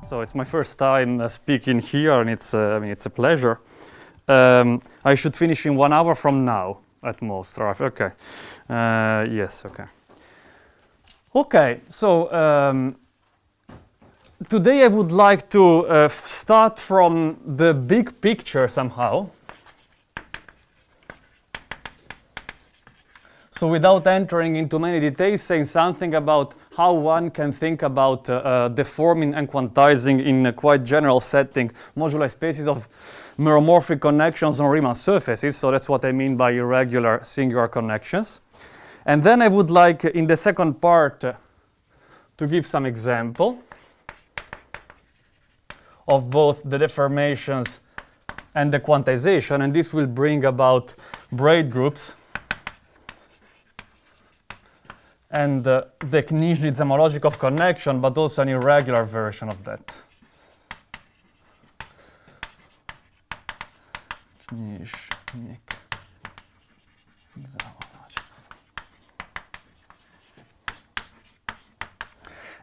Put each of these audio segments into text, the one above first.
So it's my first time speaking here, and it's I mean, it's a pleasure. I should finish in 1 hour from now, at most. Right? Okay. Yes. Okay. Okay. So today I would like to start from the big picture somehow. So without entering into many details, saying something about how one can think about deforming and quantizing in a quite general setting moduli spaces of meromorphic connections on Riemann surfaces. So that's what I mean by irregular singular connections. And then I would like, in the second part, to give some example of both the deformations and the quantization. And this will bring about braid groups and the Knižnica logic of connection, but also an irregular version of that.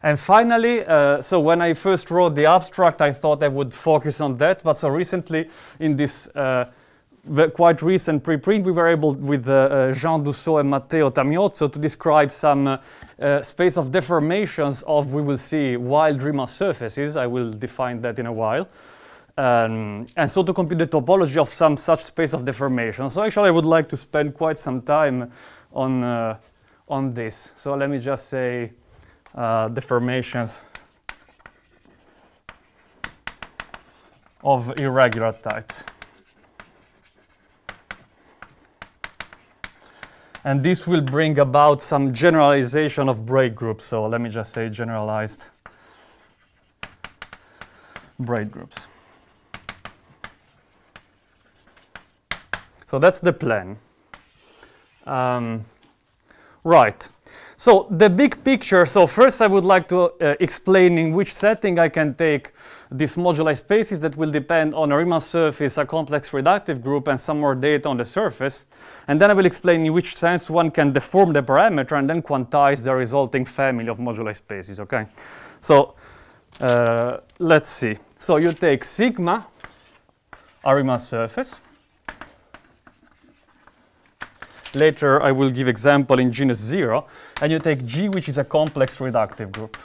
And finally, so when I first wrote the abstract, I thought I would focus on that, but so recently in this quite recent preprint, we were able, with Jean Dussault and Matteo Tamiozzo, to describe some space of deformations of, we will see, wild Riemann surfaces. I will define that in a while. And so to compute the topology of some such space of deformation. So actually I would like to spend quite some time on this. So let me just say deformations of irregular types. And this will bring about some generalization of braid groups. So let me just say generalized braid groups. So that's the plan. Right. So the big picture. So first I would like to explain in which setting I can take these moduli spaces that will depend on a Riemann surface, a complex reductive group, and some more data on the surface. And then I will explain in which sense one can deform the parameter and then quantize the resulting family of moduli spaces. Okay. So let's see. So you take sigma, a Riemann surface. Later I will give example in genus 0. And you take G, which is a complex reductive group.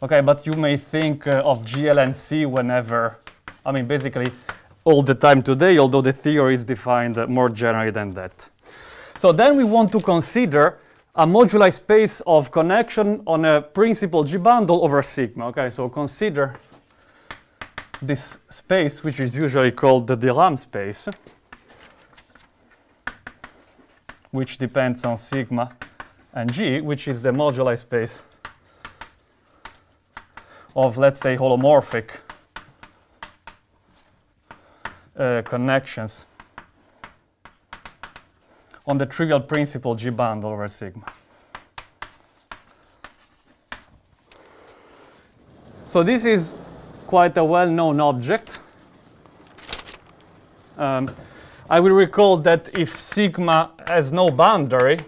Okay, but you may think of GL and C whenever, I mean, basically all the time today, although the theory is defined more generally than that. So then we want to consider a moduli space of connection on a principal G bundle over sigma. Okay, so consider this space, which is usually called the Dirac space, which depends on sigma and G, which is the moduli space of, let's say, holomorphic connections on the trivial principal G bundle over sigma. So this is quite a well-known object. I will recall that if sigma has no boundary,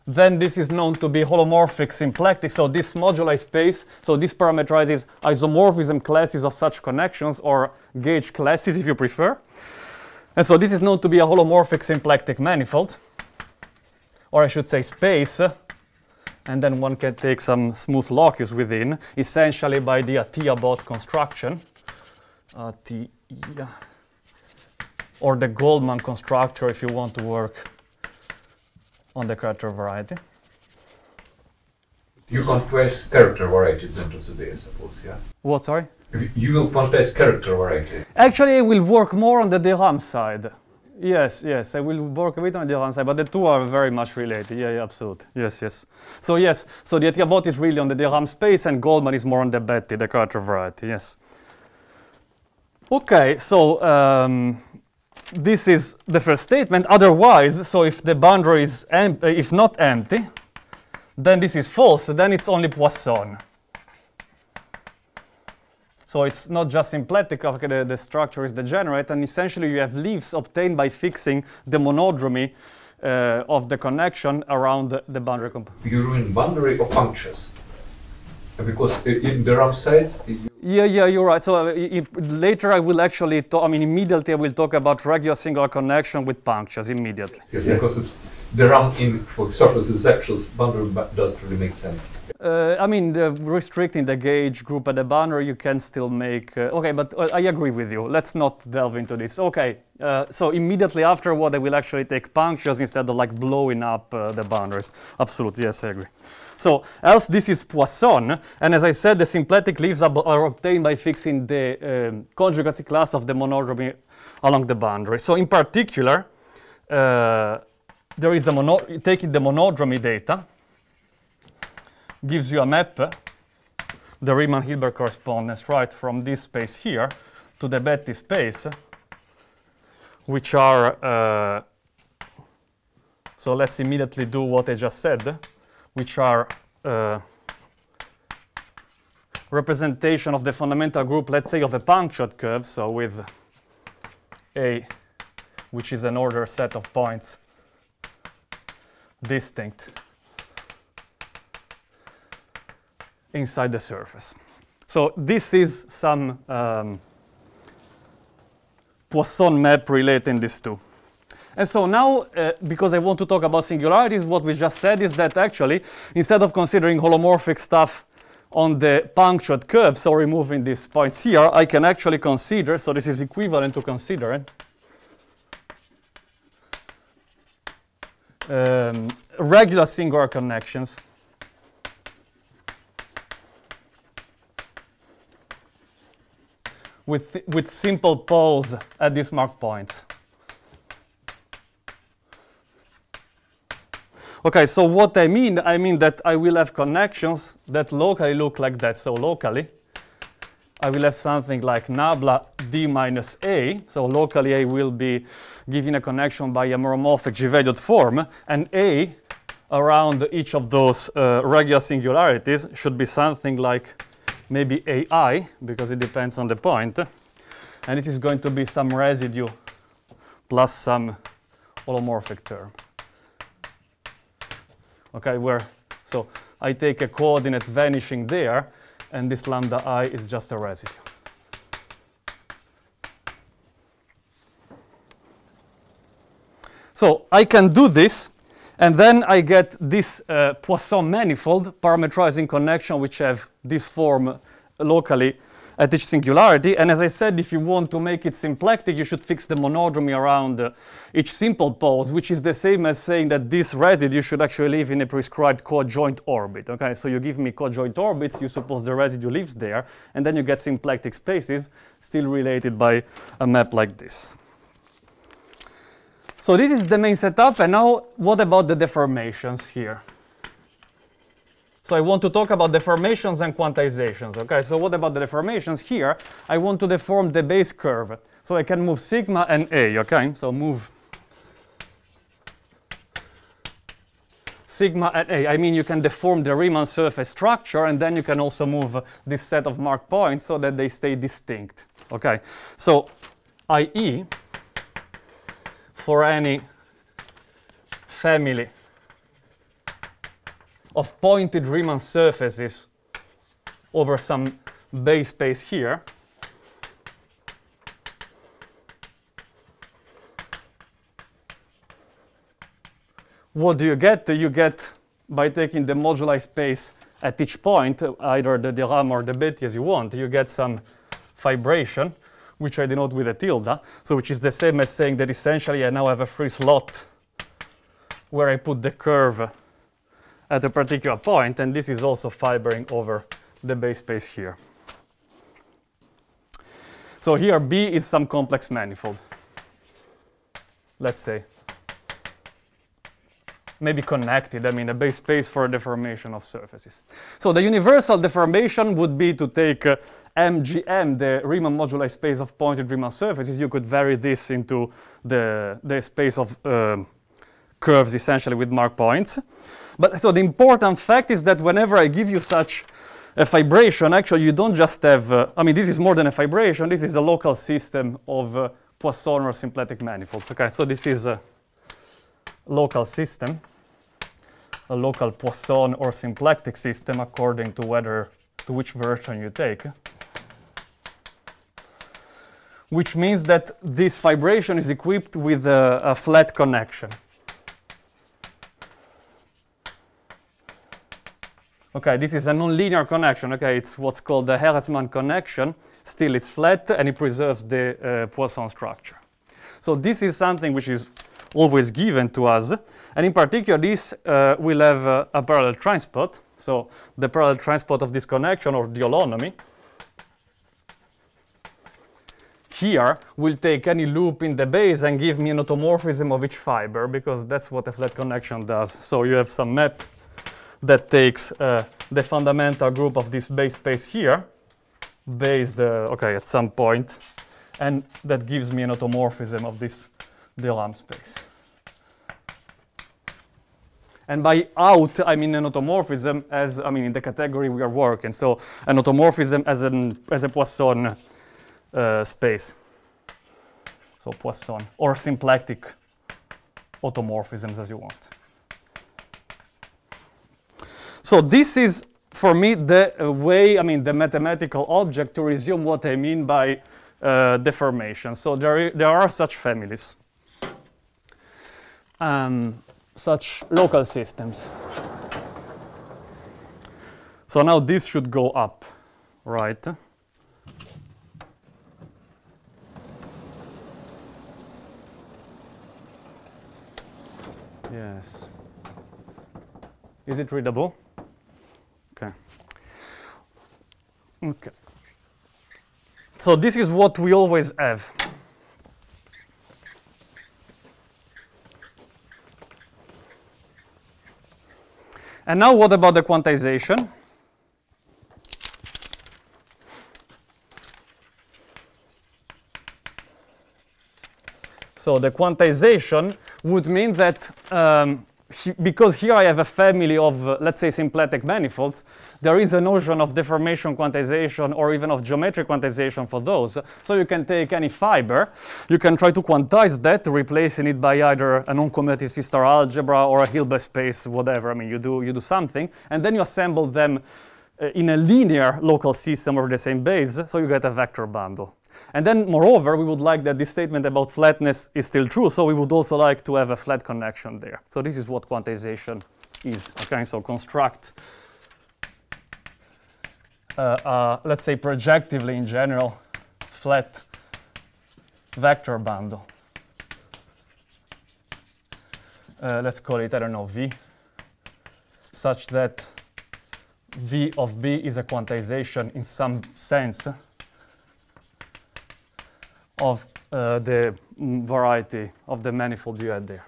then this is known to be holomorphic symplectic. So this moduli space, so this parameterizes isomorphism classes of such connections, or gauge classes if you prefer. And so this is known to be a holomorphic symplectic manifold, or I should say space. And then one can take some smooth locus within, essentially by the Atiyah-Bott construction, or the Goldman constructor if you want to work on the character variety. You quantize character variety center today, I suppose, yeah? What, sorry? You will quantize character variety. Actually, I will work more on the Dirac side. Yes, yes, I will work a bit on the Dirac side, but the two are very much related. Yeah, yeah, absolutely. Yes, yes. So yes, so the Atiyah-Bott is really on the Dirac space, and Goldman is more on the Betty, the character variety, yes. Okay, so this is the first statement. Otherwise, so if the boundary is if not empty, then this is false. Then it's only Poisson. So it's not just symplectic. Okay, the structure is degenerate, and essentially you have leaves obtained by fixing the monodromy of the connection around the boundary component. You ruin boundary or functions? Because in the RAM sets, yeah, you're right. So later I will actually talk, I mean, immediately I will talk about regular singular connection with punctures immediately. yes, because it's the RAM in for surface receptions boundary doesn't really make sense. I mean, restricting the gauge group at the boundary, you can still make... okay, but I agree with you. Let's not delve into this. Okay, so immediately afterward, I will actually take punctures instead of like blowing up the boundaries. Absolutely, yes, I agree. So, else this is Poisson, and as I said, the symplectic leaves are obtained by fixing the conjugacy class of the monodromy along the boundary. So, in particular, there is a taking the monodromy data, gives you a map, the Riemann-Hilbert correspondence, right, from this space here to the Betti space, which are, so let's immediately do what I just said, which are representation of the fundamental group, let's say, of a punctured curve, so with A, which is an ordered set of points distinct inside the surface. So this is some Poisson map relating these two. And so now, because I want to talk about singularities, what we just said is that actually, instead of considering holomorphic stuff on the punctured curve, so removing these points here, I can actually consider, so this is equivalent to considering regular singular connections with simple poles at these marked points. Okay, so what I mean that I will have connections that locally look like that. So locally, I will have something like nabla d minus a. So locally, I will be given a connection by a meromorphic G-valued form, and a around each of those regular singularities should be something like maybe ai, because it depends on the point. And this is going to be some residue plus some holomorphic term. Okay, so I take a coordinate vanishing there, and this lambda I is just a residue. So I can do this, and then I get this Poisson manifold parametrizing connection which have this form locally at each singularity. And as I said, if you want to make it symplectic, you should fix the monodromy around each simple pose, which is the same as saying that this residue should actually live in a prescribed cojoint orbit. Okay, so you give me cojoint orbits, you suppose the residue lives there, and then you get symplectic spaces still related by a map like this. So this is the main setup, and now what about the deformations here? So I want to talk about deformations and quantizations. Okay, so what about the deformations here? I want to deform the base curve. So I can move sigma and A, okay? So move sigma and A. I mean, you can deform the Riemann surface structure, and then you can also move this set of marked points so that they stay distinct. Okay, so i.e. for any family of pointed Riemann surfaces over some base space here, what do you get? You get, by taking the moduli space at each point, either the Ram or the Betti as you want, you get some fibration, which I denote with a tilde, so which is the same as saying that essentially I now have a free slot where I put the curve at a particular point, and this is also fibering over the base space here. So here B is some complex manifold, let's say. Maybe connected, I mean a base space for a deformation of surfaces. So the universal deformation would be to take MGM, the Riemann moduli space of pointed Riemann surfaces. You could vary this into the space of curves essentially with marked points. But so the important fact is that whenever I give you such a fibration, actually you don't just have, I mean this is more than a fibration, this is a local system of Poisson or symplectic manifolds. Okay, so this is a local system, a local Poisson or symplectic system according to whether to which version you take, which means that this vibration is equipped with a flat connection. Okay, this is a nonlinear connection. Okay, it's what's called the Riemann connection. Still, it's flat and it preserves the Poisson structure. So this is something which is always given to us, and in particular, this will have a parallel transport. So the parallel transport of this connection, or the holonomy, here will take any loop in the base and give me an automorphism of each fiber, because that's what a flat connection does. So you have some map that takes the fundamental group of this base space here, based at some point, and that gives me an automorphism of this Delam space. And by out, I mean an automorphism as, in the category we are working. So an automorphism as a Poisson space. So Poisson, or symplectic automorphisms as you want. So this is, for me, the way, the mathematical object to resume what I mean by deformation. So there are such families, such local systems. So now this should go up, right? Yes. Is it readable? Okay. Okay. So this is what we always have. And now what about the quantization? So the quantization would mean that because here I have a family of, let's say, symplectic manifolds, there is a notion of deformation quantization or even of geometric quantization for those. So you can take any fiber, you can try to quantize that, replacing it by either a non-commutative C-star algebra or a Hilbert space, whatever. You do something, and then you assemble them in a linear local system over the same base, so you get a vector bundle. And then, moreover, we would like that this statement about flatness is still true, so we would also like to have a flat connection there. So this is what quantization is. Okay, so construct, let's say projectively in general, flat vector bundle. Let's call it, I don't know, V, such that V of B is a quantization in some sense of the variety of the manifold you had there.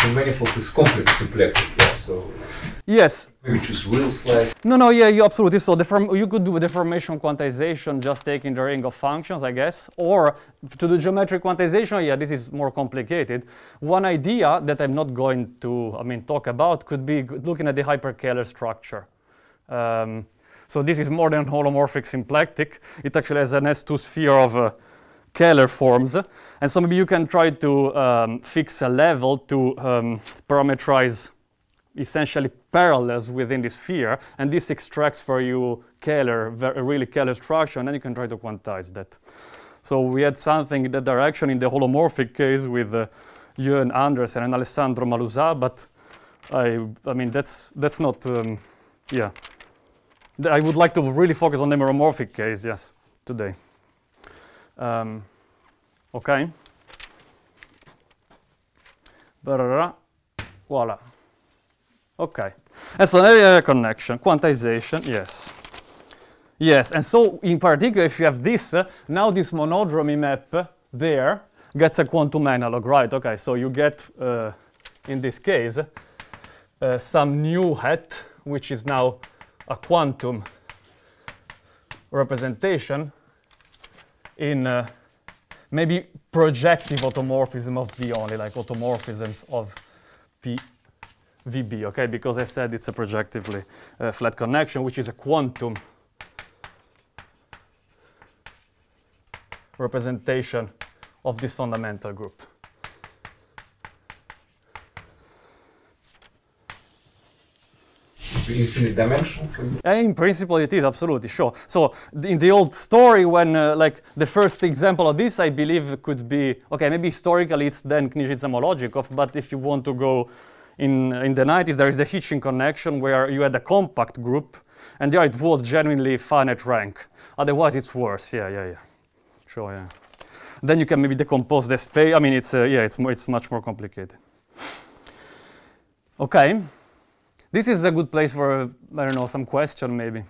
The manifold is complex symplectic, yeah, so yes. Maybe choose real slice. No, yeah, you absolutely. So you could do a deformation quantization just taking the ring of functions, I guess. Or to do geometric quantization, yeah, this is more complicated. One idea that I'm not going to, talk about could be looking at the hyperkähler structure. So this is more than holomorphic symplectic. It actually has an S2 sphere of Kähler forms. And so maybe you can try to fix a level to parameterize essentially parallels within the sphere. And this extracts for you Kähler, a really Kähler structure, and then you can try to quantize that. So we had something in that direction in the holomorphic case with Jörn Andersen and Alessandro Malusa, but that's not, yeah. I would like to really focus on the meromorphic case, yes, today. Okay. Voila. Okay. And so now you have a connection, quantization, yes. Yes, and so in particular, if you have this, now this monodromy map there gets a quantum analog, right? Okay, so you get, in this case, some new hat, which is now a quantum representation in maybe projective automorphism of V only, like automorphisms of VB, okay? Because I said it's a projectively flat connection, which is a quantum representation of this fundamental group. We infinite dimension? In principle, it is absolutely sure. So in the old story, when like the first example of this, I believe could be okay. Maybe historically it's then Knižnitz-Molodžikov, but if you want to go in the 90s, there is the Hitching connection where you had a compact group, and there it was genuinely finite rank. Otherwise, it's worse. Yeah. Sure. Yeah. Then you can maybe decompose the space. I mean, it's much more complicated. Okay. This is a good place for, I don't know, some question maybe.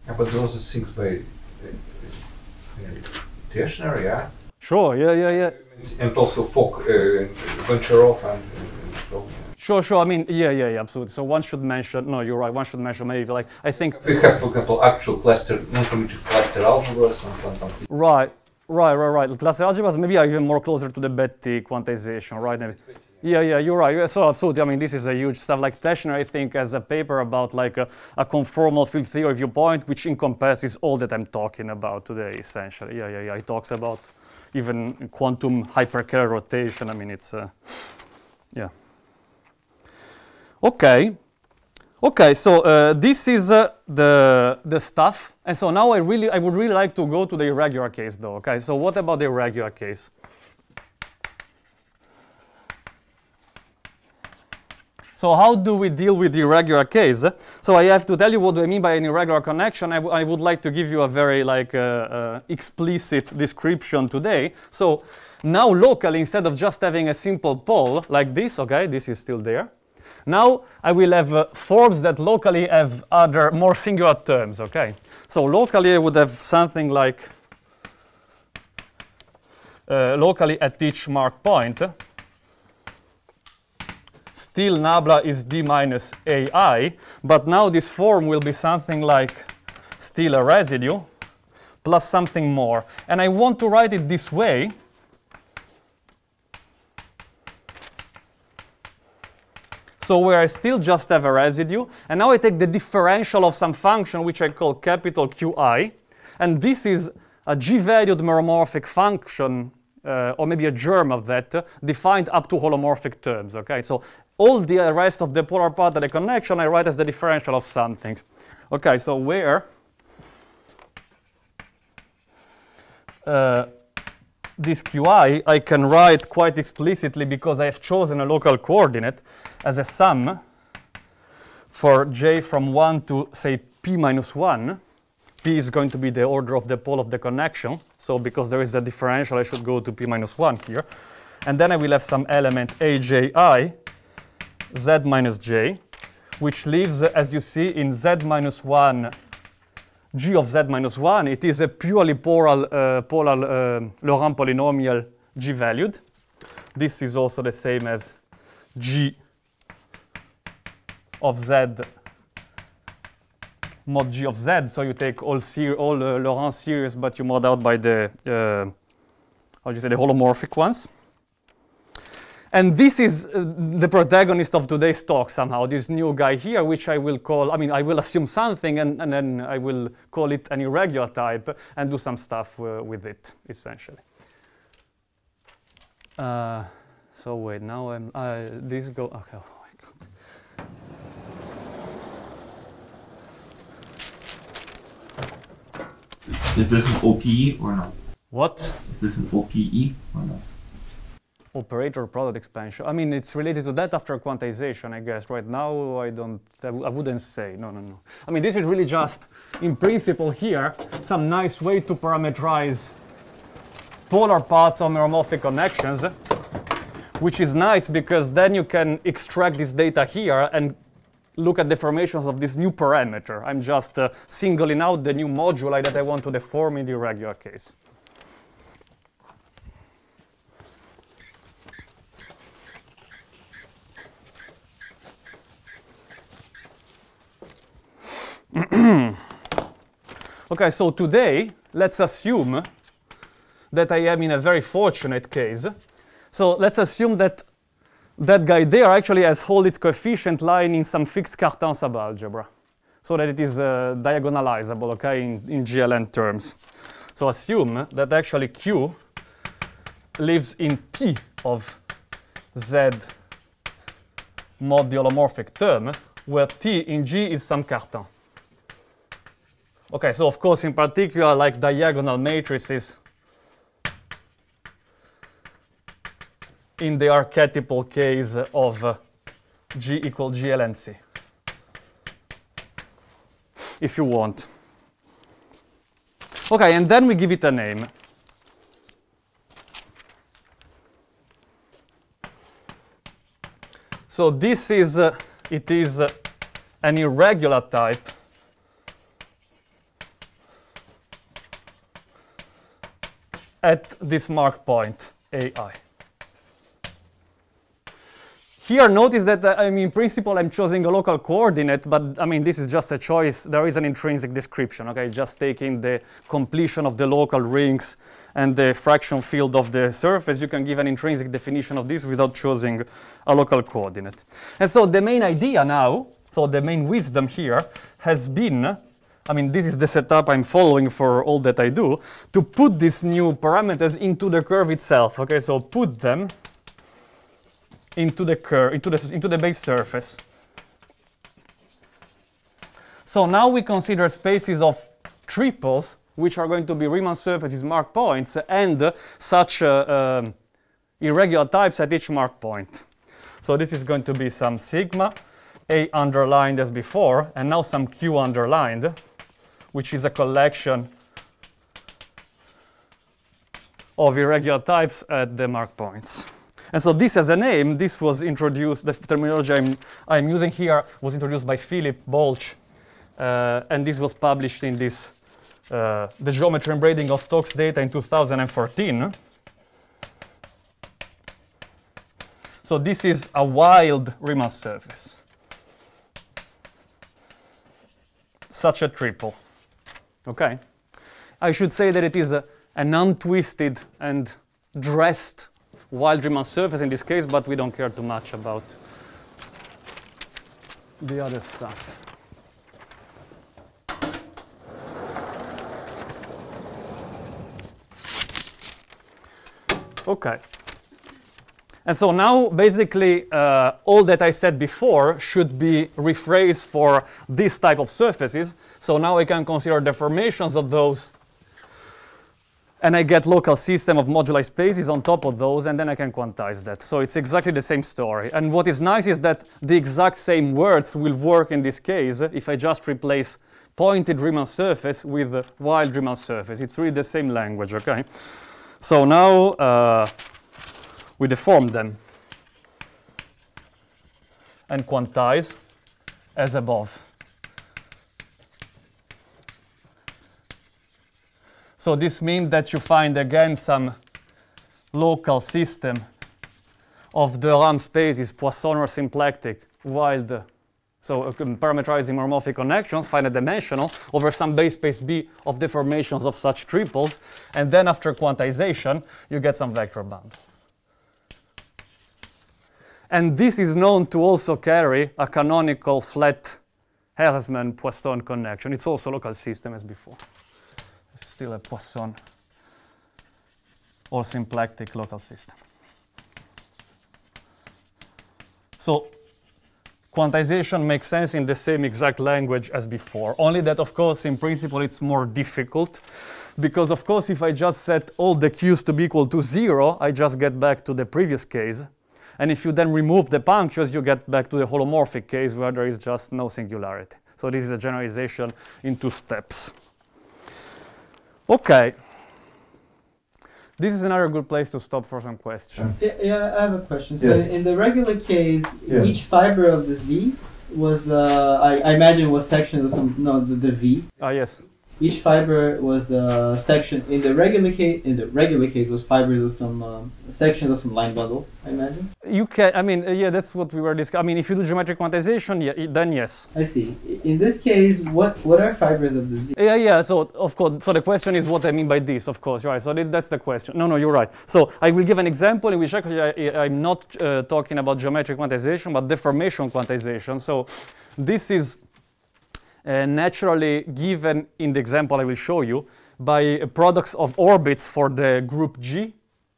Yeah, but there are also things by tertiary, yeah? Sure, yeah. And also Goncharov and so on. Sure, I mean, yeah, absolutely. So one should mention, no, you're right, one should mention maybe, like, I think... We have, for example, actual cluster, non-primitive cluster algebras and some... Right. Cluster algebras maybe are even more closer to the Betti quantization, right? Yeah, you're right. So absolutely, I mean, this is a huge stuff. Like Teschner, I think, has a paper about like a conformal field theory viewpoint, which encompasses all that I'm talking about today, essentially. Yeah. He talks about even quantum hyperkähler rotation. I mean, it's, yeah. Okay, so this is the stuff. And so now I would really like to go to the irregular case, though. Okay, so what about the irregular case? So how do we deal with the irregular case? So I have to tell you what do I mean by an irregular connection. I would like to give you a very explicit description today. So now locally, instead of just having a simple pole like this, okay, this is still there. Now I will have forms that locally have other more singular terms, okay? So locally I would have something like locally at each mark point. Still nabla is d minus ai, but now this form will be something like still a residue plus something more. And I want to write it this way. So where I still just have a residue, and now I take the differential of some function which I call capital Qi, and this is a g-valued meromorphic function, or maybe a germ of that, defined up to holomorphic terms, okay? So all the rest of the polar part of the connection I write as the differential of something. Okay, so where this Qi I can write quite explicitly because I have chosen a local coordinate as a sum for j from 1 to, say, p minus 1. P is going to be the order of the pole of the connection. So because there is a differential, I should go to p minus 1 here. And then I will have some element aji z minus j, which lives, as you see, in z minus 1, g of z minus 1. It is a purely polar Laurent polynomial g-valued. This is also the same as g of z mod g of z. So you take all Laurent series, but you mod out by the how do you say, the holomorphic ones. And this is the protagonist of today's talk somehow, this new guy here, which I will call, I mean, I will assume something and then I will call it an irregular type and do some stuff with it, essentially. So wait, now this go, okay, oh my God. Is this an OPE or not? What? Is this an OPE or not? Operator product expansion. I mean, it's related to that after quantization, I guess. Right now, I wouldn't say. No. I mean, this is really just, in principle here, some nice way to parameterize polar parts of meromorphic connections, which is nice because then you can extract this data here and look at deformations of this new parameter. I'm just singling out the new moduli that I want to deform in the irregular case. Okay, so today, let's assume that I am in a very fortunate case. So let's assume that that guy there actually has Holitz coefficient lying in some fixed Cartan subalgebra, so that it is diagonalizable, okay, in GLN terms. So assume that actually Q lives in T of Z mod the holomorphic term, where T in G is some Cartan. Okay, so of course, in particular, like diagonal matrices in the archetypal case of G equal GLNC, if you want. Okay, and then we give it a name. So this is, it is an irregular type at this mark point, AI. Here, notice that, in principle, I'm choosing a local coordinate, but, this is just a choice. There is an intrinsic description, okay? Just taking the completion of the local rings and the fraction field of the surface, you can give an intrinsic definition of this without choosing a local coordinate. And so the main idea now, so the main wisdom here has been, this is the setup I'm following for all that I do, to put these new parameters into the curve itself, okay? So put them into the curve, into the base surface. So now we consider spaces of triples, which are going to be Riemann surfaces mark points, and such irregular types at each mark point. So this is going to be some sigma, A underlined as before, and now some Q underlined, which is a collection of irregular types at the mark points. And so this as a name, this was introduced, the terminology I'm using here was introduced by Philip Bolch, and this was published in this, the geometry and braiding of Stokes data in 2014. So this is a wild Riemann surface, such a triple, okay? I should say that it is an untwisted and dressed wild Riemann surface in this case, but we don't care too much about the other stuff. Okay. And so now, basically, all that I said before should be rephrased for this type of surfaces. So now I can consider deformations of those, and I get local system of moduli spaces on top of those, and then I can quantize that. So it's exactly the same story. And what is nice is that the exact same words will work in this case if I just replace pointed Riemann surface with wild Riemann surface. It's really the same language, okay? So now we deform them and quantize as above. So this means that you find again some local system of the RAM spaces, Poisson or symplectic, wild, so parameterizing meromorphic connections, find a dimensional over some base space B of deformations of such triples, and then after quantization, you get some vector bound. And this is known to also carry a canonical flat Helsman-Poisson connection. It's also local system as before. It's still a Poisson or symplectic local system. So quantization makes sense in the same exact language as before, only that, of course, in principle, it's more difficult because, of course, if I just set all the Q's to be equal to 0, I just get back to the previous case. And if you then remove the punctures, you get back to the holomorphic case where there is just no singularity. So this is a generalization in 2 steps. Okay. This is another good place to stop for some questions. Yeah, I have a question. So Yes. in the regular case, Yes. each fiber of this V was, I imagine, was sections of some, no, the V. Ah, yes. Each fiber was a section. In the regular case, was fibers of some sections of some line bundle, I imagine. You can, yeah, that's what we were discussing. If you do geometric quantization, yeah, then yes. I see. In this case, what are fibers of this V? Yeah, so of course, so the question is what I mean by this, of course, right? So that's the question. No, you're right. So I will give an example in which actually I'm not talking about geometric quantization, but deformation quantization. So this is naturally given in the example I will show you by products of orbits for the group G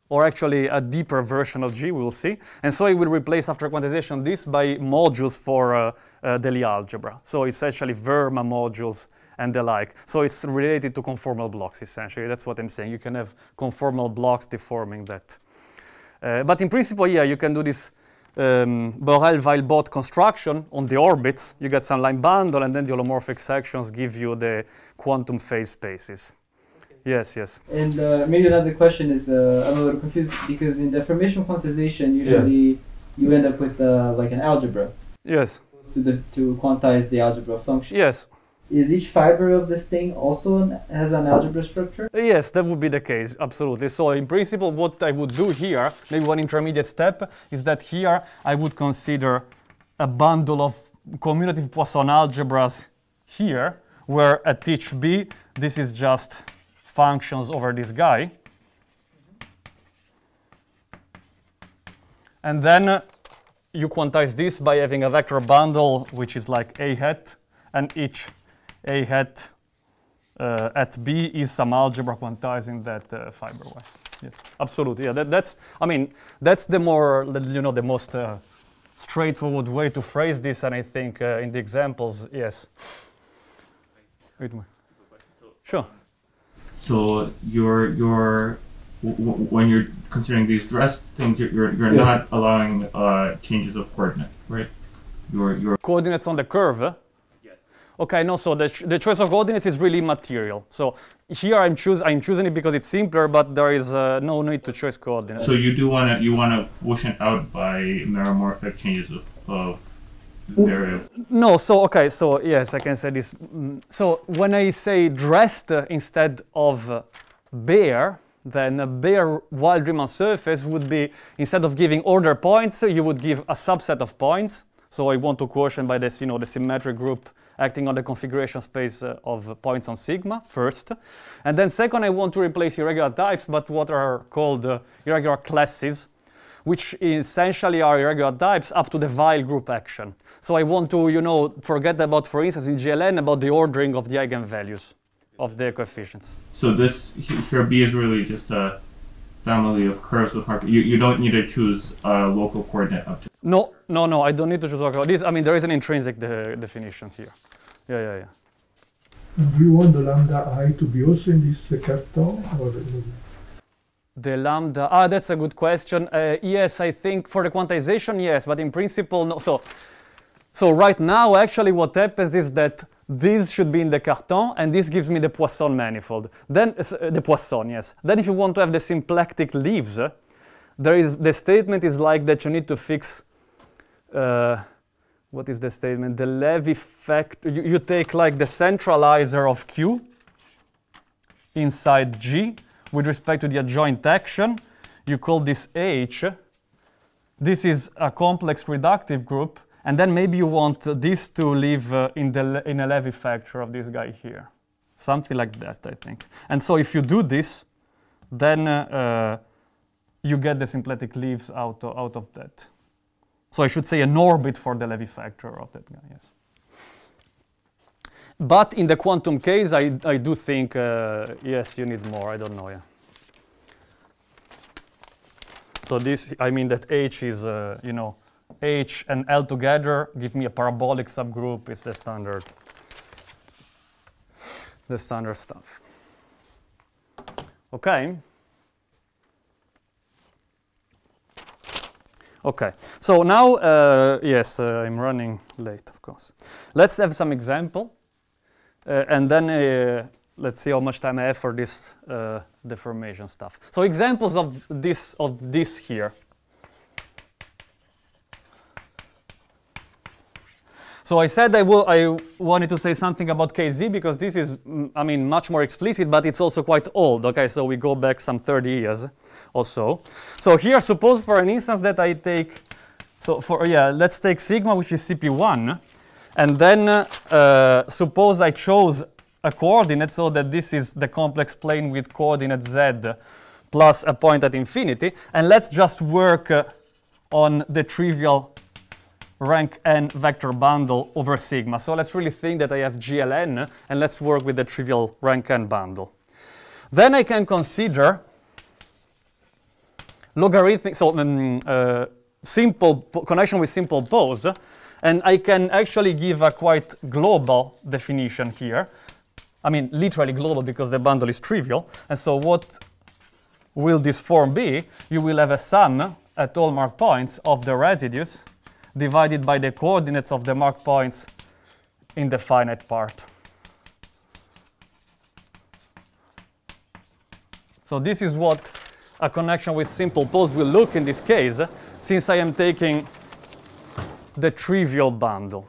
or actually a deeper version of G, we'll see. And so it will replace, after quantization, this by modules for the Lie algebra. So essentially Verma modules and the like. So it's related to conformal blocks, essentially. That's what I'm saying. You can have conformal blocks deforming that. But in principle, yeah, you can do this Borel-Weil-Bott construction on the orbits. You get some line bundle, and then the holomorphic sections give you the quantum phase spaces. Yes, yes. And maybe another question is, I'm a little confused, because in deformation quantization, usually you end up with like an algebra. Yes. To quantize the algebra function. Yes. Is each fiber of this thing also has an algebra structure? Yes, that would be the case, absolutely. So in principle, what I would do here, maybe one intermediate step, is that here I would consider a bundle of commutative Poisson algebras here, where at each B, this is just functions over this guy. And then you quantize this by having a vector bundle, which is like A hat, and each A hat at B is some algebra quantizing that fiber Y. Yeah, absolutely. Yeah, that's. I mean, that's the more, the most straightforward way to phrase this. And I think in the examples, yes. Wait a minute. Sure. So when you're considering these dressed things, you're not allowing changes of coordinate, right? Your coordinates on the curve. Okay, no, so the choice of coordinates is really immaterial. So here I'm choosing it because it's simpler, but there is no need to choose coordinates. So you want to quotient out by meromorphic changes of variable. No, so okay, so yes, I can say this. So when I say dressed instead of bare, then a bare wild Riemann surface would be, instead of giving order points, you would give a subset of points. So I want to quotient by this, the symmetric group acting on the configuration space of points on sigma first. And then second, I want to replace irregular types, but what are called irregular classes, which essentially are irregular types up to the Weil group action. So I want to, forget about, for instance, in GLN, about the ordering of the eigenvalues of the coefficients. So this, here B is really just a family of curves with harmony. You don't need to choose a local coordinate up to. No, I don't need to choose local. There is an intrinsic definition here. Yeah. Do you want the lambda I to be also in this carton? Or the lambda, that's a good question. Yes, I think for the quantization, yes, but in principle, no. So right now, actually, what happens is that this should be in the carton, and this gives me the Poisson manifold. Then the Poisson, yes. Then if you want to have the symplectic leaves, the statement is like that you need to fix. What is the statement? The Levy factor. You take like the centralizer of Q inside G with respect to the adjoint action. You call this H. This is a complex reductive group, and then maybe you want this to live in a Levy factor of this guy here, something like that, I think. And so if you do this, then you get the symplectic leaves out of that. So I should say an orbit for the Levy factor of that guy, yes. But in the quantum case, I do think, yes, you need more, I don't know, yeah. So this, I mean that H is, H and L together give me a parabolic subgroup. It's the standard stuff. Okay. Okay, so now, yes, I'm running late, of course. Let's have some example, and then let's see how much time I have for this deformation stuff. So examples of this here. So I said I wanted to say something about KZ because this is, much more explicit, but it's also quite old. Okay, so we go back some 30 years or so. So here, suppose for an instance that I take, let's take sigma, which is CP1, and then suppose I chose a coordinate so that this is the complex plane with coordinate z plus a point at infinity, and let's just work on the trivial rank n vector bundle over sigma. So let's really think that I have GLN, and let's work with the trivial rank n bundle. Then I can consider logarithmic, so simple connection with simple pose, and I can actually give a quite global definition here. I mean, literally global because the bundle is trivial. And so what will this form be? You will have a sum at all marked points of the residues divided by the coordinates of the marked points in the finite part. So this is what a connection with simple pose will look in this case, since I am taking the trivial bundle.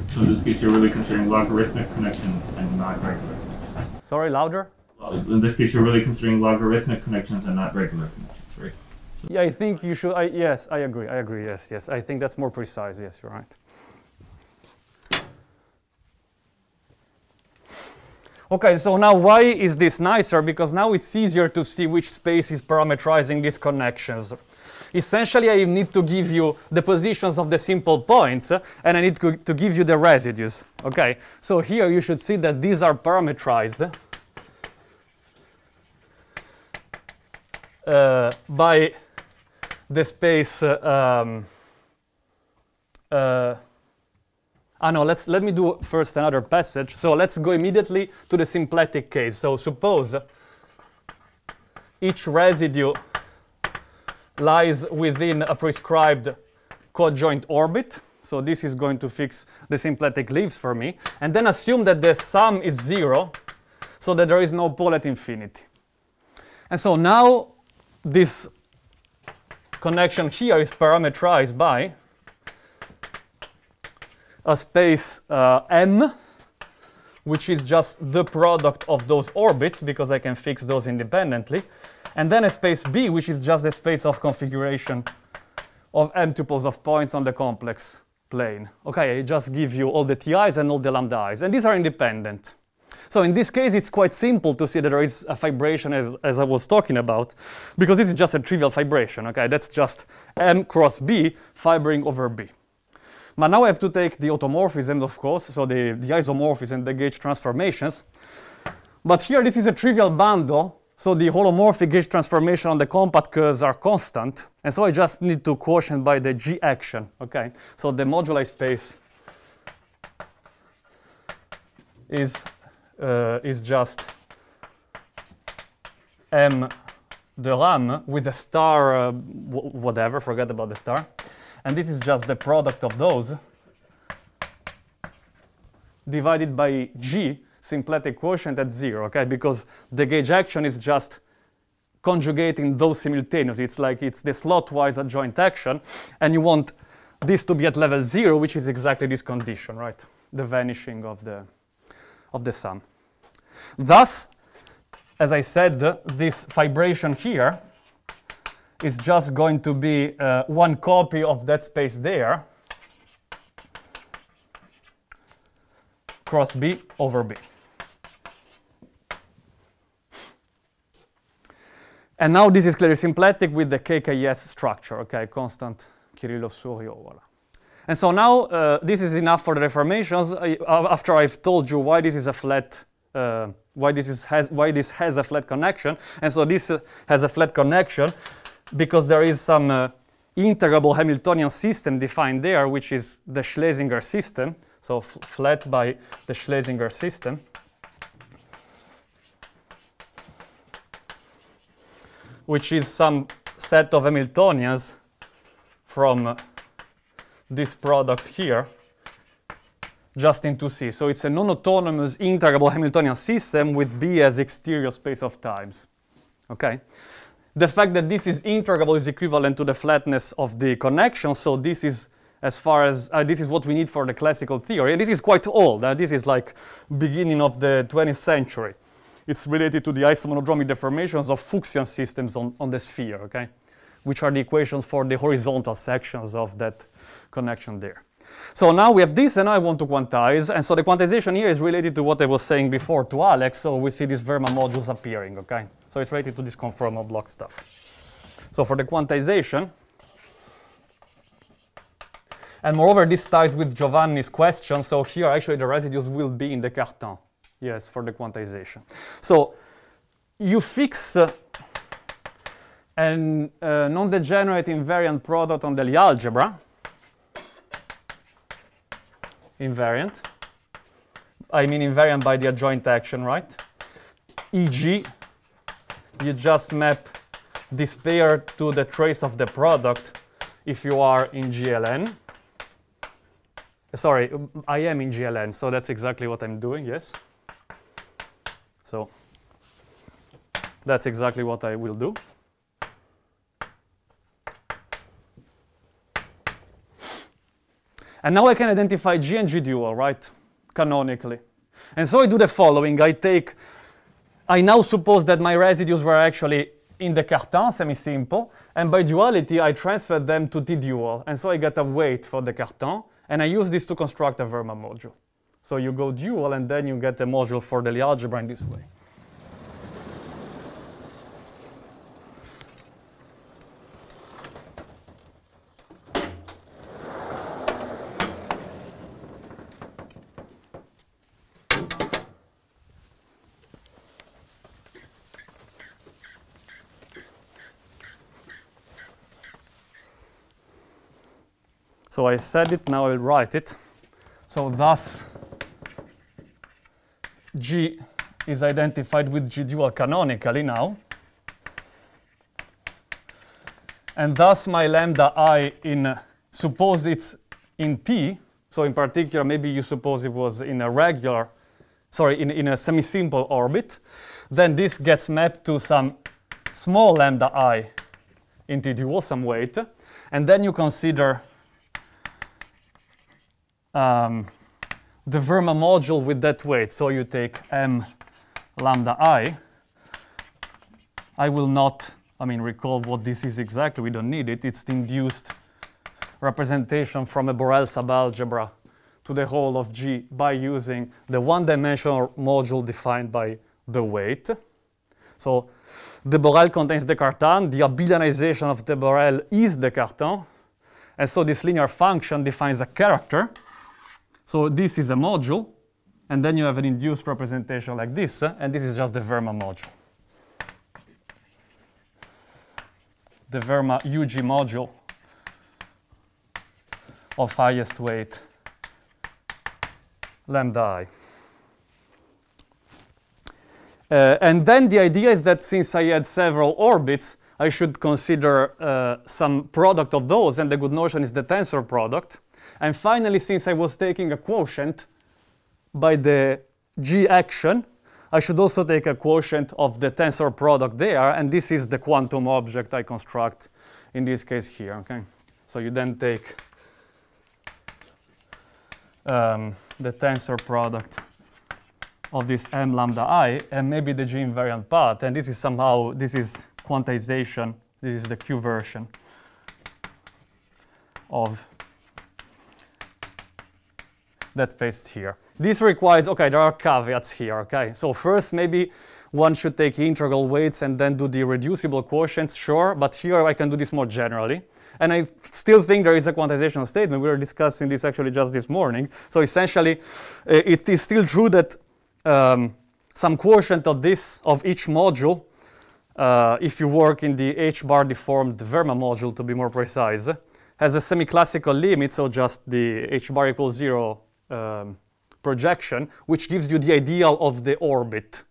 So in this case, you're really considering logarithmic connections and not regular connections. Sorry, louder? In this case, you're really considering logarithmic connections and not regular connections, right? So Yeah, I think you should. Yes, I agree. I agree. Yes. I think that's more precise. Yes, you're right. Okay, so now why is this nicer? Because now it's easier to see which space is parametrizing these connections. Essentially, I need to give you the positions of the simple points, and I need to give you the residues. Okay, so here you should see that these are parametrized by the space. No, let me do first another passage. So let's go immediately to the symplectic case. So suppose each residue lies within a prescribed coadjoint orbit. So this is going to fix the symplectic leaves for me. And then assume that the sum is 0, so that there is no pole at infinity. And so now this connection here is parametrized by a space M, which is just the product of those orbits, because I can fix those independently. And then a space B, which is just the space of configuration of M tuples of points on the complex plane. Okay, I just give you all the Ti's and all the lambda i's, and these are independent. So in this case, it's quite simple to see that there is a fibration as I was talking about, because this is just a trivial fibration. Okay, that's just M cross B fibering over B. But now I have to take the automorphism, of course, so the isomorphism and the gauge transformations. But here this is a trivial bundle, so the holomorphic gauge transformation on the compact curves are constant, and so I just need to quotient by the G action. Okay, so the moduli space is just M de Rame with a star, whatever, forget about the star. And this is just the product of those divided by G, symplectic quotient at 0, okay? Because the gauge action is just conjugating those simultaneously. It's like it's the slot-wise adjoint action, and you want this to be at level 0, which is exactly this condition, right? The vanishing of the sum. Thus, as I said, this fibration here is just going to be one copy of that space there cross B over B. And now this is clearly symplectic with the KKS structure, okay, constant Kirillov-Suryo, voila. And so now this is enough for the deformations. After I've told you why this is a flat, why this has a flat connection, and so this has a flat connection because there is some integrable Hamiltonian system defined there, which is the Schlesinger system, so flat by the Schlesinger system. Which is some set of Hamiltonians from this product here, just into C. So it's a non-autonomous integrable Hamiltonian system with B as exterior space of times. Okay? The fact that this is integrable is equivalent to the flatness of the connection, so this is as far as this is what we need for the classical theory. And this is quite old. This is like beginning of the 20th century. It's related to the isomonodromic deformations of Fuchsian systems on the sphere, okay? Which are the equations for the horizontal sections of that connection there. So now we have this, and now I want to quantize. And so the quantization here is related to what I was saying before to Alex. So we see these Verma modules appearing, okay? So it's related to this conformal block stuff. So for the quantization, And moreover, this ties with Giovanni's question. So here, actually, the residues will be in the Cartan. Yes, for the quantization. So you fix a non-degenerate invariant product on the Lie algebra. Invariant. I mean invariant by the adjoint action, right? E.g., you just map this pair to the trace of the product if you are in GLN. Sorry, I am in GLN, so that's exactly what I'm doing, yes. So that's exactly what I will do. And now I can identify G and G dual, right? Canonically. And so I do the following. I now suppose that my residues were actually in the Cartan, semi-simple, and by duality I transferred them to T dual. And so I get a weight for the Cartan, and I use this to construct a Riemann module. So you go dual, and then you get a module for the Lie algebra in this way. So I said it, now I will write it. So thus, G is identified with G dual canonically now. And thus my lambda I suppose it's in T. So in particular, maybe you suppose it was in a regular, sorry, in a semi-simple orbit. Then this gets mapped to some small lambda I in T dual, some weight. And then you consider the Riemann module with that weight. So you take M lambda I. I will not, recall what this is exactly. We don't need it. It's the induced representation from a Borel subalgebra to the whole of G by using the one-dimensional module defined by the weight. So the Borel contains the Cartan. The abelianization of the Borel is the Cartan. And so this linear function defines a character. So this is a module, and then you have an induced representation like this, and this is just the Riemann module. The Riemann UG module of highest weight lambda I. And then the idea is that since I had several orbits, I should consider some product of those, and the good notion is the tensor product. And finally, since I was taking a quotient by the G action, I should also take a quotient of the tensor product there, and this is the quantum object I construct in this case here, okay? So you then take the tensor product of this M lambda I, and maybe the G invariant part, and this is quantization, this is the Q version of that's pasted here. This requires, okay, there are caveats here, okay? So first, maybe one should take integral weights and then do the reducible quotients, sure, but here I can do this more generally. And I still think there is a quantization statement. We were discussing this actually just this morning. So essentially, it is still true that some quotient of each module, if you work in the H-bar deformed Riemann module to be more precise, has a semi-classical limit, so just the H-bar equals 0 projection, which gives you the ideal of the orbit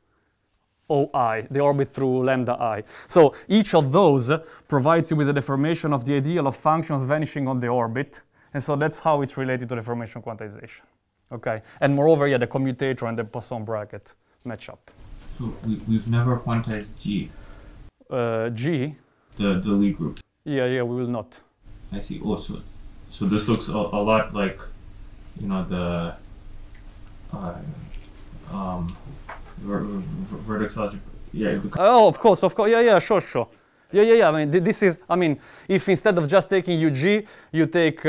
OI, the orbit through lambda I. So each of those provides you with a deformation of the ideal of functions vanishing on the orbit, and so that's how it's related to deformation quantization. Okay, and moreover, yeah, the commutator and the Poisson bracket match up. So we've never quantized G. G? The Lie group. Yeah, we will not. I see. Also, so this looks a lot like, the vertex algebra. Yeah. Oh, of course. Yeah, sure. Yeah. This is. If instead of just taking UG, you take.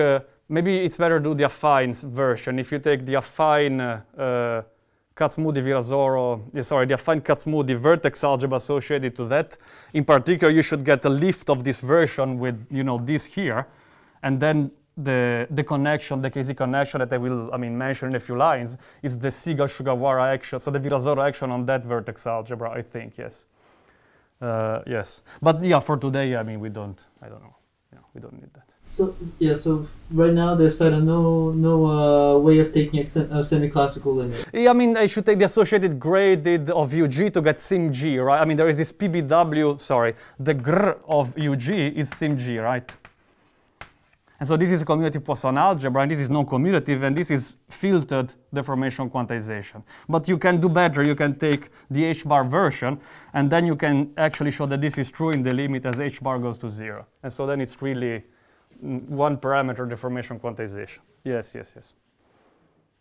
Maybe it's better to do the affine version. If you take the affine Kac-Moody-Virasoro, the affine Kac-Moody vertex algebra associated to that. In particular, you should get a lift of this version with this here, and then the connection, the KZ connection that I will, mention in a few lines, is the Sigal-Sugawara action, so the Virasoro action on that vertex algebra, I think, yes. Yes, but yeah, for today, I don't know, we don't need that. So yeah, so right now there's no way of taking a semi-classical limit. Yeah, I should take the associated graded of UG to get sim G, right? There is this PBW, sorry, the gr of UG is sim G, right? And so this is a commutative Poisson algebra, and this is non-commutative, and this is filtered deformation quantization. But you can do better. You can take the H-bar version, and then you can actually show that this is true in the limit as H-bar goes to 0. And so then it's really one parameter deformation quantization. Yes, yes, yes.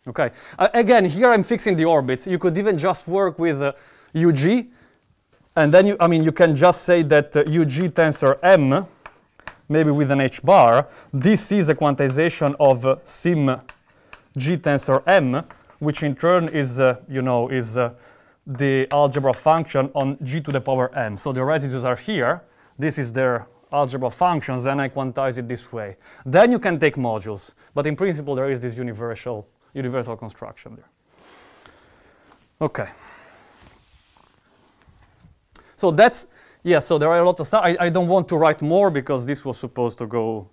Okay. Again, here I'm fixing the orbits. You could even just work with UG, and then you can just say that UG tensor M, maybe with an H-bar, this is a quantization of sim G tensor M, which in turn is, the algebra function on G to the power M. So the residues are here. This is their algebra functions, and I quantize it this way. Then you can take modules, but in principle there is this universal construction there. Okay. So that's, yeah, so there are a lot of stuff. I don't want to write more because this was supposed to go,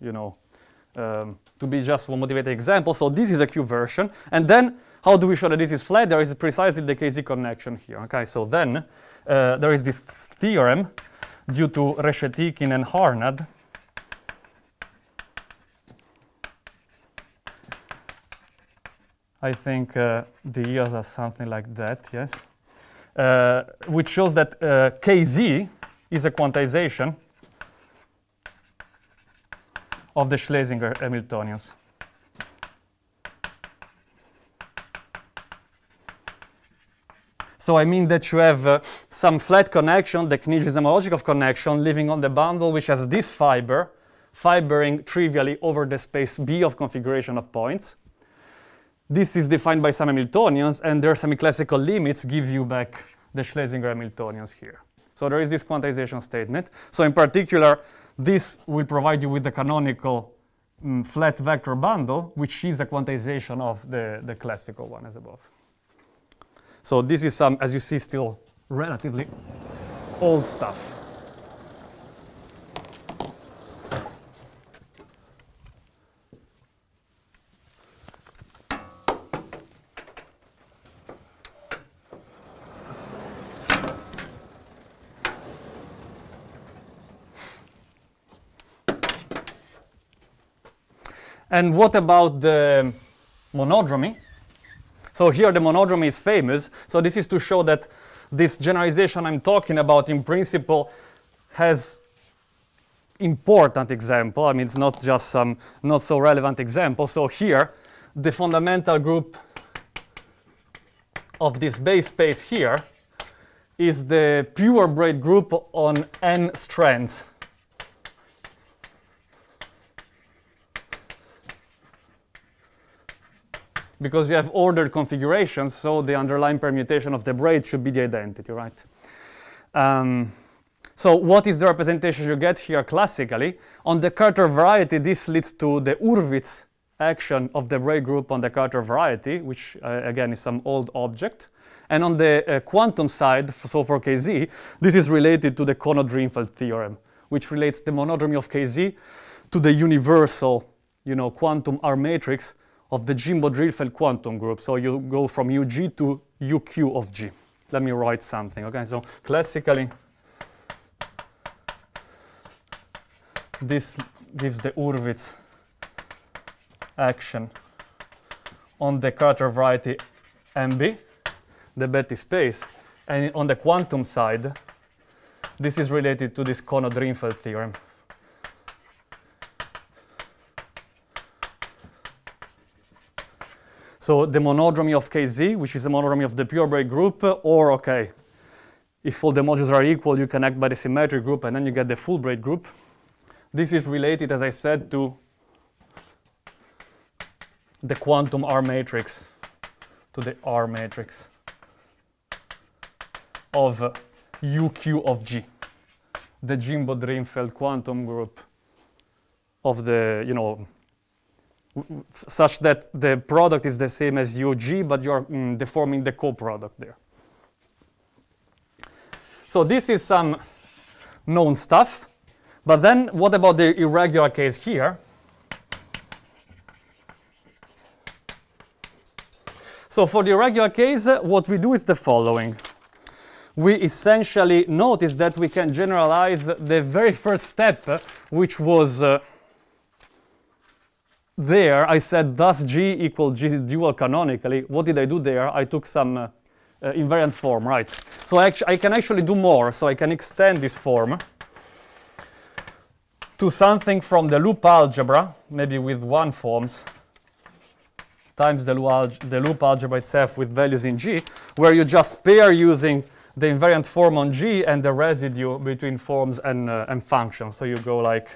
to be just one motivated example. So this is a Q version. And then how do we show that this is flat? There is precisely the KZ connection here. Okay, so then there is this theorem due to Reshetikin and Harnad. I think the years are something like that, yes. Which shows that KZ is a quantization of the Schlesinger Hamiltonians. So I mean that you have some flat connection, the Knigge is a homological connection, living on the bundle which has this fiber, fibering trivially over the space B of configuration of points. This is defined by some Hamiltonians, and their semi-classical limits give you back the Schlesinger Hamiltonians here. So there is this quantization statement. So in particular, this will provide you with the canonical flat vector bundle, which is a quantization of the classical one as above. So this is some, as you see, still relatively old stuff. And what about the monodromy? So here the monodromy is famous. So this is to show that this generalization I'm talking about in principle has important example. It's not just some not so relevant example. So here the fundamental group of this base space here is the pure braid group on n strands. Because you have ordered configurations, so the underlying permutation of the braid should be the identity, right? So what is the representation you get here classically? On the Carter variety, this leads to the Hurwitz action of the braid group on the Carter variety, which again is some old object. And on the quantum side, so for KZ, this is related to the Konod-Riemann theorem, which relates the monodromy of KZ to the universal, quantum R matrix of the Jimbo-Drillfeld quantum group. So you go from UG to UQ of G. Let me write something, okay? So classically, this gives the Hurwitz action on the Carter variety MB, the Betti space. And on the quantum side, this is related to this Konod-Riemann theorem. So the monodromy of KZ, which is the monodromy of the pure braid group, or okay, if all the modules are equal, you can act by the symmetric group, and then you get the full braid group. This is related, as I said, to the quantum R matrix, to the R matrix of UQ of G, the Jimbo-Driemann quantum group of the, such that the product is the same as UG, but you're deforming the co-product there. So this is some known stuff. But then what about the irregular case here? So for the irregular case, what we do is the following. We essentially notice that we can generalize the very first step, which was there. I said, does G equal G dual canonically? What did I do there? I took some invariant form, right? So I can actually do more. So I can extend this form to something from the loop algebra, maybe with one forms, times the loop algebra itself with values in G, where you just pair using the invariant form on G and the residue between forms and functions. So you go like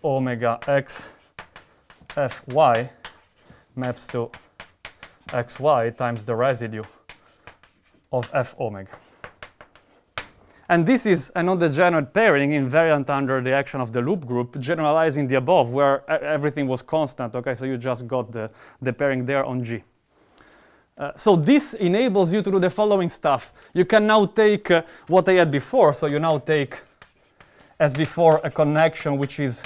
omega x fy maps to xy times the residue of f omega. And this is a non-degenerate pairing invariant under the action of the loop group, generalizing the above, where everything was constant. Okay, so you just got the pairing there on G. So this enables you to do the following stuff. You can now take what I had before. So you now take, as before, a connection which is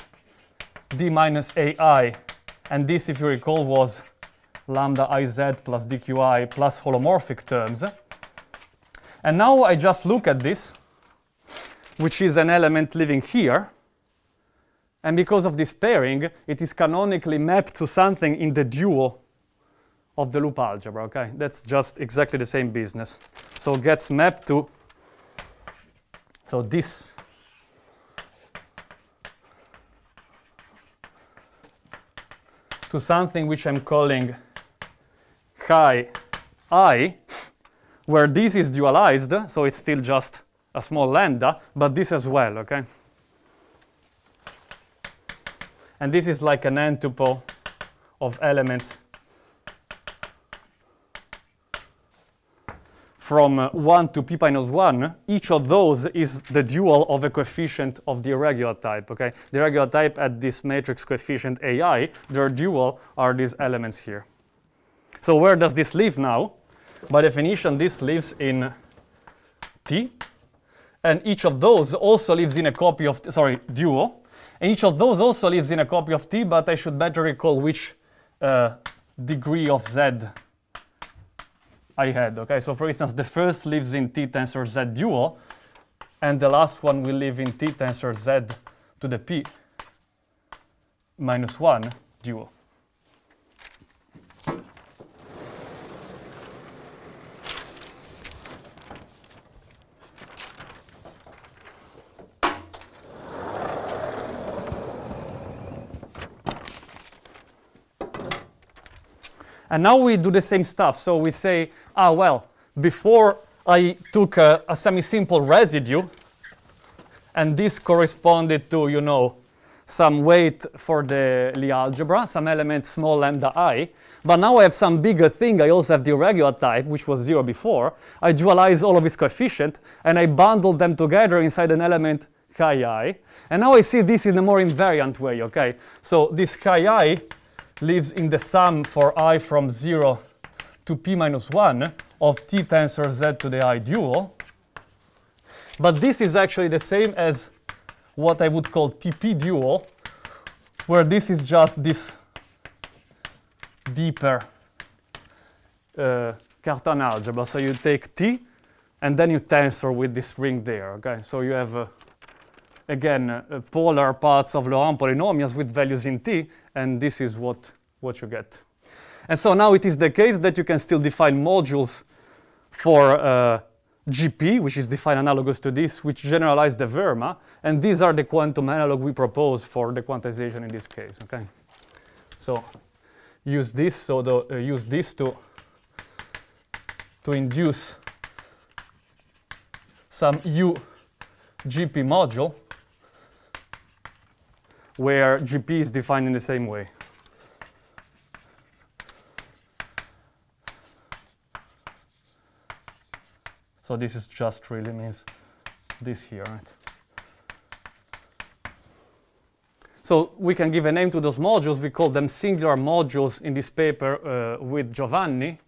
d minus ai. And this, if you recall, was lambda iz plus dqi plus holomorphic terms. And now I just look at this, which is an element living here. And because of this pairing, it is canonically mapped to something in the dual of the loop algebra, okay? That's just exactly the same business. So it gets mapped to, so this to something which I'm calling chi I, where this is dualized, so it's still just a small lambda, but this as well, okay? And this is like an n-tuple of elements from 1 to p minus 1. Each of those is the dual of a coefficient of the irregular type, okay? The irregular type at this matrix coefficient ai, their dual are these elements here. So where does this live now? By definition, this lives in T, and each of those also lives in a copy of, dual, and each of those also lives in a copy of T, but I should better recall which degree of Z I had, okay? So for instance, the first lives in T tensor Z dual, and the last one will live in T tensor Z to the P minus 1 dual. And now we do the same stuff. So we say, well, before I took a semi-simple residue, and this corresponded to, you know, some weight for the Lie algebra, some element small lambda I. But now I have some bigger thing. I also have the irregular type, which was 0 before. I dualize all of its coefficient, and I bundle them together inside an element chi I. And now I see this in a more invariant way, okay? So this chi I lives in the sum for I from 0 to p minus 1 of T tensor Z to the I dual. But this is actually the same as what I would call TP dual, where this is just this deeper Cartan algebra. So you take T, and then you tensor with this ring there, okay? So you have, again, polar parts of Laurent polynomials with values in T, and this is what you get. And so now it is the case that you can still define modules for GP, which is defined analogous to this, which generalize the Verma, and these are the quantum analog we propose for the quantization in this case, okay? So use this, so use this to induce some U GP module where GP is defined in the same way. So this is just really means this here, right? So we can give a name to those modules. We call them singular modules in this paper with Giovanni.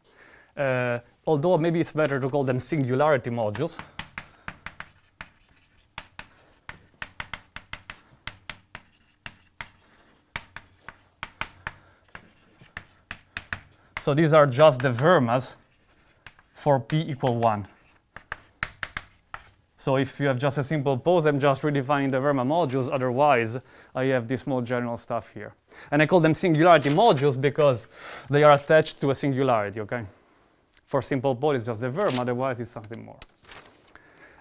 Although maybe it's better to call them singularity modules. So these are just the Vermas for p equal 1. So if you have just a simple pose, I'm just redefining the Verma modules. Otherwise, I have this more general stuff here. And I call them singularity modules because they are attached to a singularity, okay? For simple pose, it's just the Verma. Otherwise, it's something more.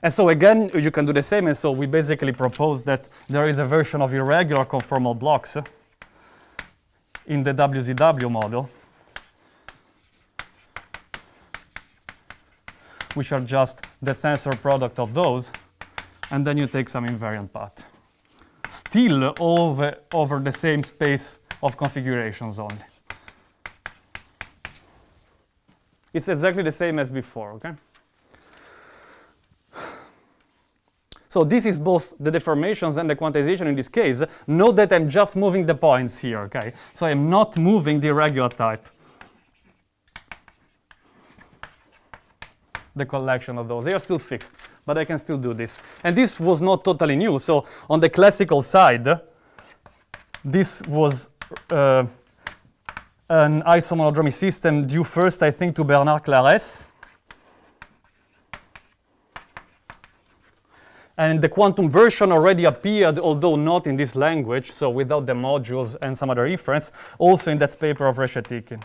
And so again, you can do the same. And so we basically propose that there is a version of irregular conformal blocks in the WZW model, which are just the tensor product of those, and then you take some invariant path. Still over the same space of configurations only. It's exactly the same as before, okay? So this is both the deformations and the quantization in this case. Note that I'm just moving the points here, okay? So I'm not moving the irregular type. The collection of those. They are still fixed, but I can still do this. And this was not totally new. So on the classical side, this was an isomonodromy system due first, I think, to Bernard Clares. And the quantum version already appeared, although not in this language, so without the modules and some other inference, also in that paper of Reshetikin.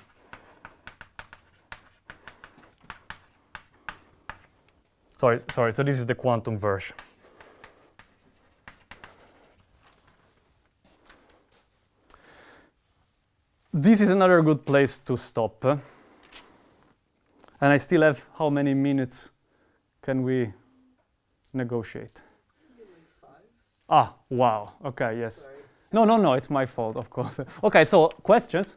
Sorry, so this is the quantum version. This is another good place to stop. And I still have, how many minutes can we negotiate? Like 5. Ah, wow, okay, yes. Sorry. No, it's my fault, of course. Okay, so questions?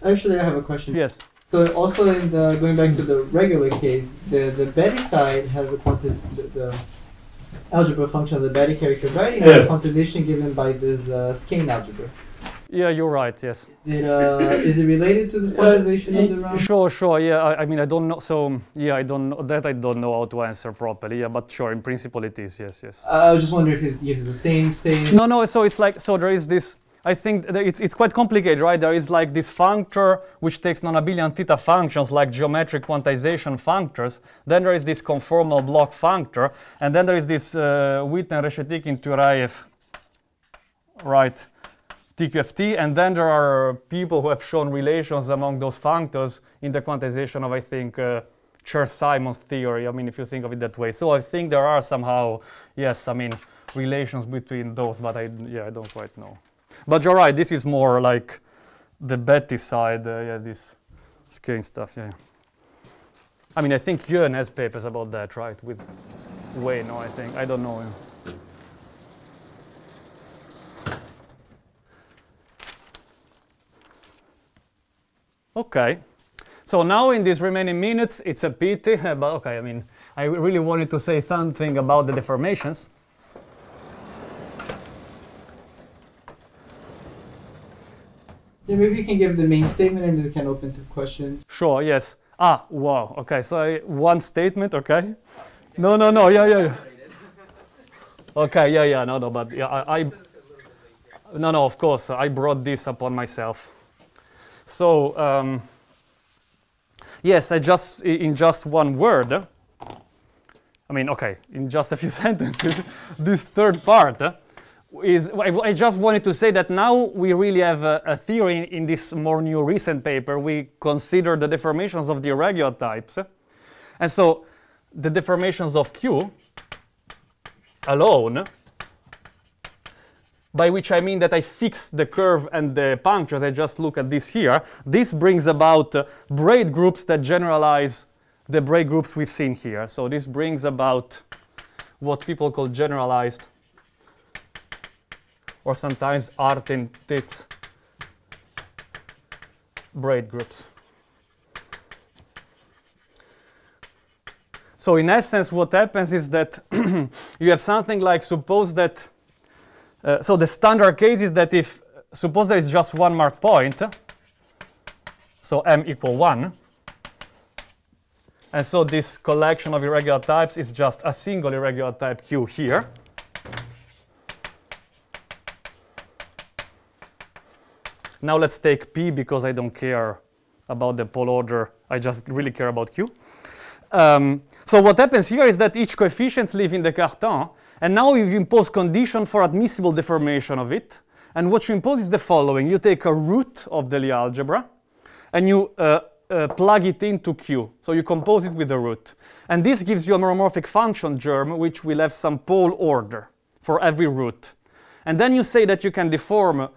Actually, I have a question. Yes. So also in the going back to the regular case, the Betty side has the algebra function of the Betty character writing has a quantization given by this skein algebra. Yeah, you're right. Yes. Is it related to this quantization of the round? Sure. Yeah, I mean, I don't know. So yeah, I don't know that. I don't know how to answer properly. Yeah, but sure, in principle, it is. Yes. I was just wondering if it's the same space. No. So it's like, so there is this. I think it's quite complicated, right? There is like this functor which takes non-abelian theta functions like geometric quantization functors. Then there is this conformal block functor, and then there is this Witten-Reshetikin-Turaev, right? TQFT, and then there are people who have shown relations among those functors in the quantization of, I think, Chern Simons theory. I mean, if you think of it that way. So I think there are somehow, yes, I mean, relations between those, but I don't quite know. But you're right, this is more like the Betty side, yeah, this skein stuff, yeah. I mean, I think Jörn has papers about that, right? With Wayne, I think. I don't know him. Okay, so now in these remaining minutes, it's a pity, but okay, I mean, I really wanted to say something about the deformations. Yeah, maybe you can give the main statement and we can open to questions. Sure, yes. Ah, wow, okay, so one statement, okay. No, yeah. Okay, yeah, no, but yeah, no, of course, I brought this upon myself. So, yes, in just one word, I mean, okay, in just a few sentences, this third part is, I just wanted to say that now we really have a theory in this more new recent paper. We consider the deformations of the irregular types. And so the deformations of Q alone, by which I mean that I fix the curve and the punctures, I just look at this here. This brings about braid groups that generalize the braid groups we've seen here. So this brings about what people call generalized, or sometimes Artin-Titz braid groups. So in essence, what happens is that you have something like, suppose that So the standard case is that if, suppose there is just one mark point, so m equal 1, and so this collection of irregular types is just a single irregular type Q here. Now let's take P because I don't care about the pole order, I just really care about Q. So what happens here is that each coefficients live in the Cartan, and now you impose condition for admissible deformation of it. And what you impose is the following. You take a root of the Lie algebra, and you plug it into Q. So you compose it with the root. And this gives you a meromorphic function germ, which will have some pole order for every root. And then you say that you can deform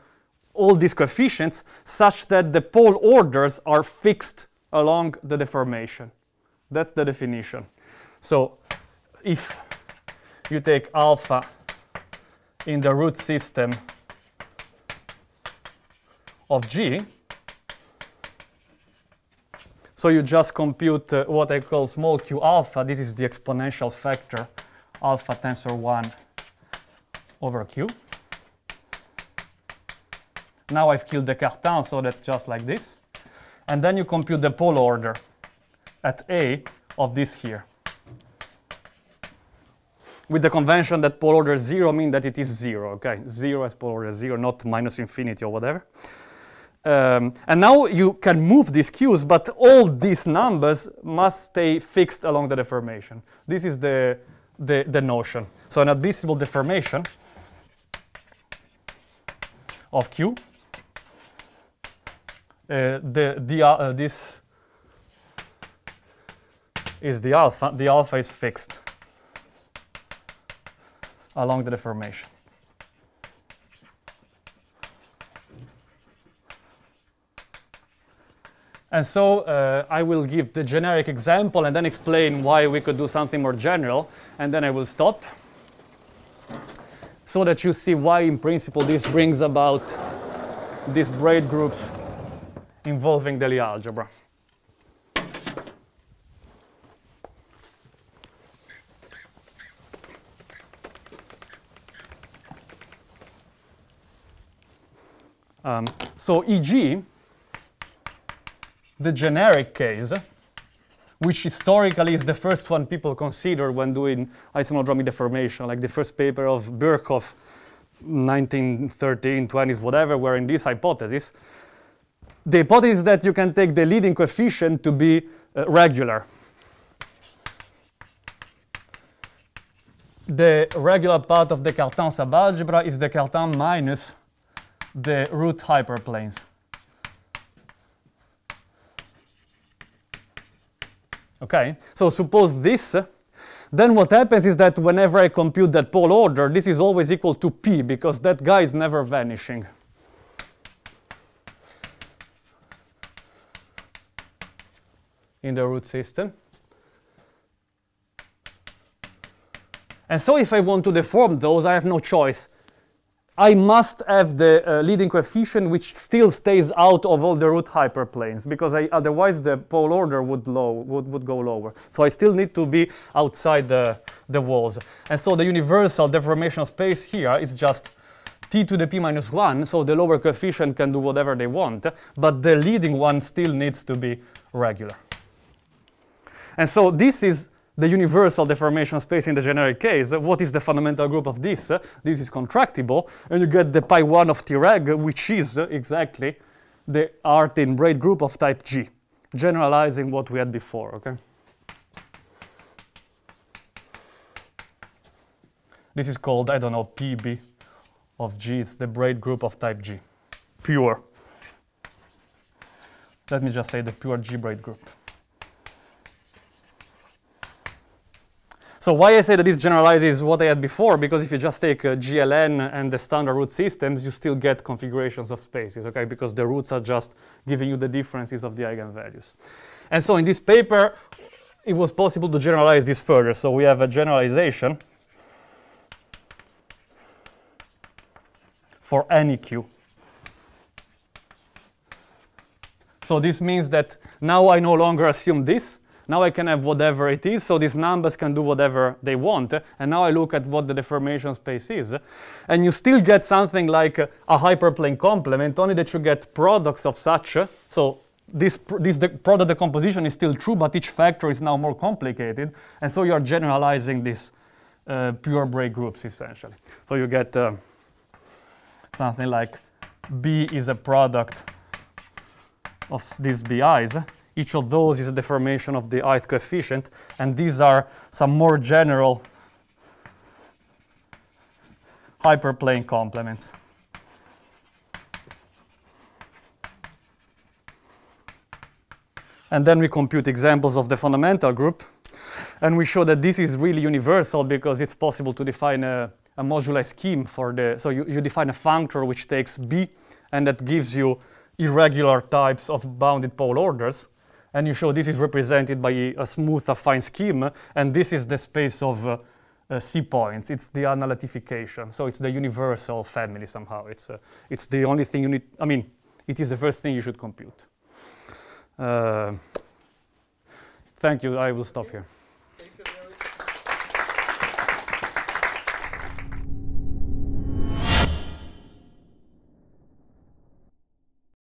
all these coefficients such that the pole orders are fixed along the deformation. That's the definition. So if you take alpha in the root system of G, so you just compute what I call small q alpha. This is the exponential factor alpha tensor 1 over Q. Now I've killed the Cartan, so that's just like this. And then you compute the pole order at A of this here. With the convention that pole order 0 means that it is 0, okay? 0 as pole order 0, not minus infinity or whatever. And now you can move these Q's, but all these numbers must stay fixed along the deformation. This is the notion. So an admissible deformation of Q, this is the alpha. The alpha is fixed along the deformation. And so I will give the generic example and then explain why we could do something more general, and then I will stop so that you see why in principle this brings about these braid groups involving the Lie algebra. So e.g., the generic case, which historically is the first one people consider when doing isomodromy deformation, like the first paper of Birkhoff, 1913, 20s, whatever, were in this hypothesis. The hypothesis is that you can take the leading coefficient to be regular. The regular part of the Cartan subalgebra is the Cartan minus the root hyperplanes. Okay, so suppose this, then what happens is that whenever I compute that pole order, this is always equal to P, because that guy is never vanishing. In the root system. And so if I want to deform those, I have no choice. I must have the leading coefficient which still stays out of all the root hyperplanes, because otherwise the pole order would go lower. So I still need to be outside the walls. And so the universal deformation space here is just t to the p minus 1, so the lower coefficient can do whatever they want, but the leading one still needs to be regular. And so this is the universal deformation space in the generic case. What is the fundamental group of this? This is contractible, and you get the pi 1 of T reg, which is exactly the Artin braid group of type G, generalizing what we had before, okay? This is called, I don't know, PB of G. It's the braid group of type G, pure. Let me just say the pure G braid group. So why I say that this generalizes what I had before, because if you just take GLN and the standard root systems, you still get configurations of spaces, okay? Because the roots are just giving you the differences of the eigenvalues. And so in this paper, it was possible to generalize this further. So we have a generalization for any Q. So this means that now I no longer assume this, Now I can have whatever it is, so these numbers can do whatever they want. And now I look at what the deformation space is. And you still get something like a hyperplane complement, only that you get products of such. So this product decomposition is still true, but each factor is now more complicated. And so you're generalizing these pure break groups, essentially. So you get something like B is a product of these BIs. Each of those is a deformation of the ith coefficient, and these are some more general hyperplane complements. And then we compute examples of the fundamental group, and we show that this is really universal because it's possible to define a moduli scheme for the, so you define a functor which takes B, and that gives you irregular types of bounded pole orders. And you show this is represented by a smooth affine scheme, and this is the space of C points. It's the analytification, so it's the universal family somehow. It's the only thing you need, I mean, it is the first thing you should compute. Thank you, I will stop here.